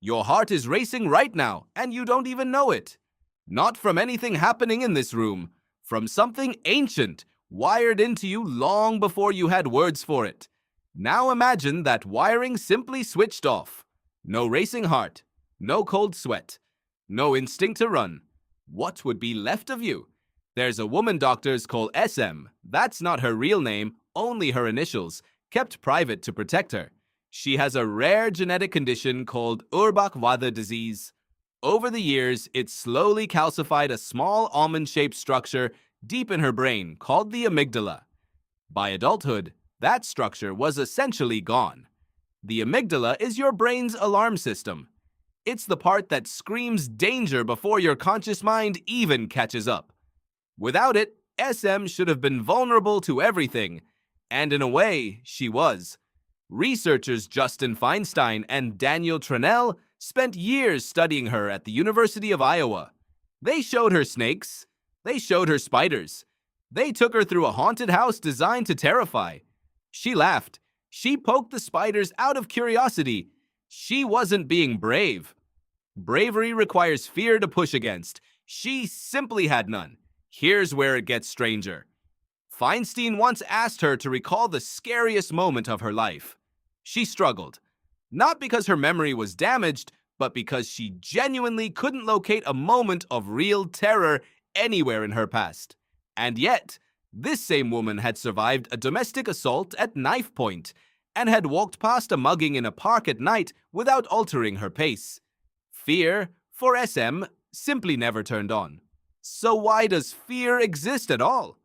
Your heart is racing right now, and you don't even know it. Not from anything happening in this room, from something ancient, wired into you long before you had words for it. Now imagine that wiring simply switched off. No racing heart, no cold sweat, no instinct to run. What would be left of you? There's a woman doctors call SM. That's not her real name, only her initials, kept private to protect her. She has a rare genetic condition called Urbach-Wather disease. Over the years, it slowly calcified a small almond-shaped structure deep in her brain called the amygdala. By adulthood, that structure was essentially gone. The amygdala is your brain's alarm system. It's the part that screams danger before your conscious mind even catches up. Without it, SM should have been vulnerable to everything, and in a way, she was. Researchers Justin Feinstein and Tranel spent years studying her at the University of Iowa. They showed her snakes. They showed her spiders. They took her through a haunted house designed to terrify. She laughed. She poked the spiders out of curiosity. She wasn't being brave. Bravery requires fear to push against. She simply had none. Here's where it gets stranger. Feinstein once asked her to recall the scariest moment of her life. She struggled. Not because her memory was damaged, but because she genuinely couldn't locate a moment of real terror anywhere in her past. And yet, this same woman had survived a domestic assault at knife point and had walked past a mugging in a park at night without altering her pace. Fear, for SM, simply never turned on. So why does fear exist at all?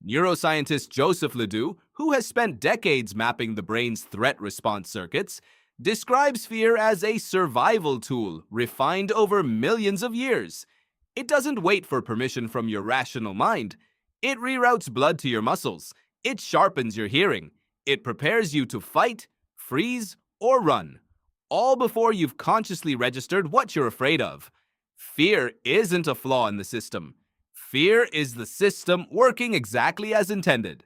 Neuroscientist Joseph LeDoux, who has spent decades mapping the brain's threat response circuits, describes fear as a survival tool refined over millions of years. It doesn't wait for permission from your rational mind. It reroutes blood to your muscles. It sharpens your hearing. It prepares you to fight, freeze, or run, all before you've consciously registered what you're afraid of. Fear isn't a flaw in the system. Fear is the system working exactly as intended.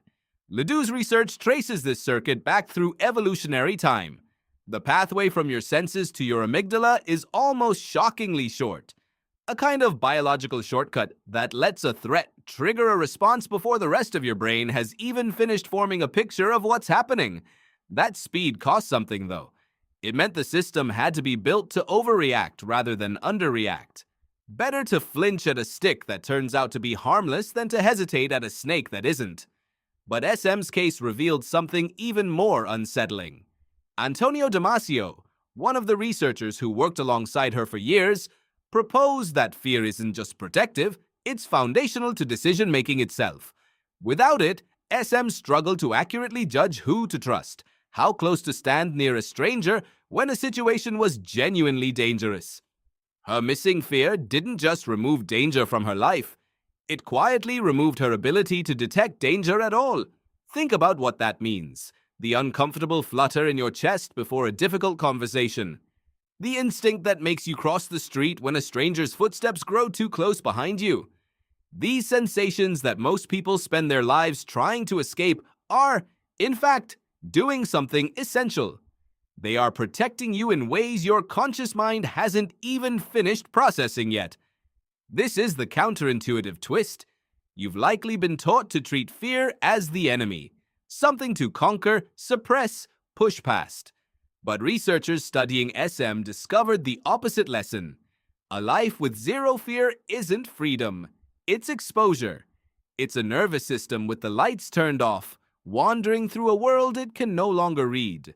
LeDoux's research traces this circuit back through evolutionary time. The pathway from your senses to your amygdala is almost shockingly short. A kind of biological shortcut that lets a threat trigger a response before the rest of your brain has even finished forming a picture of what's happening. That speed cost something, though. It meant the system had to be built to overreact rather than underreact. Better to flinch at a stick that turns out to be harmless than to hesitate at a snake that isn't. But SM's case revealed something even more unsettling. Antonio Damasio, one of the researchers who worked alongside her for years, proposed that fear isn't just protective, it's foundational to decision-making itself. Without it, SM struggled to accurately judge who to trust, how close to stand near a stranger when a situation was genuinely dangerous. Her missing fear didn't just remove danger from her life. It quietly removed her ability to detect danger at all. Think about what that means. The uncomfortable flutter in your chest before a difficult conversation. The instinct that makes you cross the street when a stranger's footsteps grow too close behind you. These sensations that most people spend their lives trying to escape are, in fact, doing something essential. They are protecting you in ways your conscious mind hasn't even finished processing yet. This is the counterintuitive twist. You've likely been taught to treat fear as the enemy, something to conquer, suppress, push past. But researchers studying SM discovered the opposite lesson. A life with zero fear isn't freedom. It's exposure. It's a nervous system with the lights turned off, wandering through a world it can no longer read.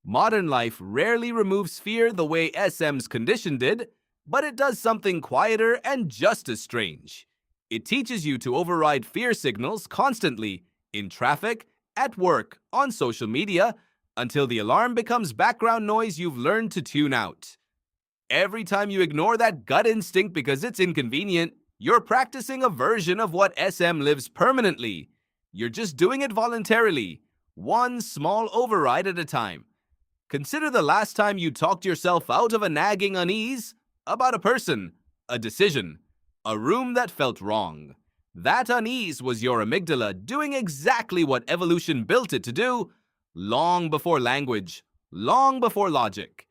Modern life rarely removes fear the way SM's condition did, but it does something quieter and just as strange. It teaches you to override fear signals constantly, in traffic, at work, on social media, until the alarm becomes background noise you've learned to tune out. Every time you ignore that gut instinct because it's inconvenient, you're practicing a version of what SM lives permanently. You're just doing it voluntarily, one small override at a time. Consider the last time you talked yourself out of a nagging unease about a person, a decision, a room that felt wrong. That unease was your amygdala doing exactly what evolution built it to do, long before language, long before logic.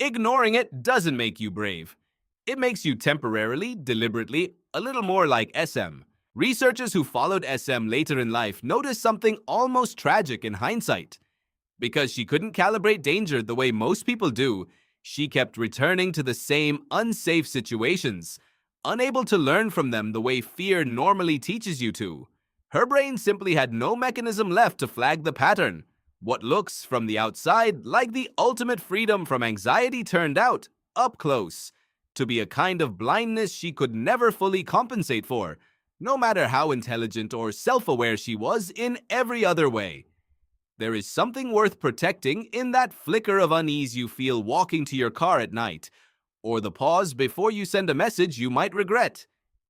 Ignoring it doesn't make you brave. It makes you temporarily, deliberately, a little more like SM. Researchers who followed SM later in life noticed something almost tragic in hindsight. Because she couldn't calibrate danger the way most people do, she kept returning to the same unsafe situations, unable to learn from them the way fear normally teaches you to. Her brain simply had no mechanism left to flag the pattern. What looks, from the outside, like the ultimate freedom from anxiety turned out, up close, to be a kind of blindness she could never fully compensate for, no matter how intelligent or self-aware she was in every other way. There is something worth protecting in that flicker of unease you feel walking to your car at night, or the pause before you send a message you might regret.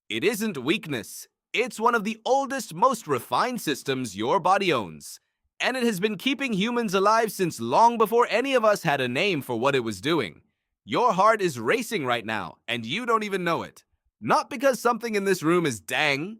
It isn't weakness. It's one of the oldest, most refined systems your body owns. And it has been keeping humans alive since long before any of us had a name for what it was doing. Your heart is racing right now, and you don't even know it. Not because something in this room is dang,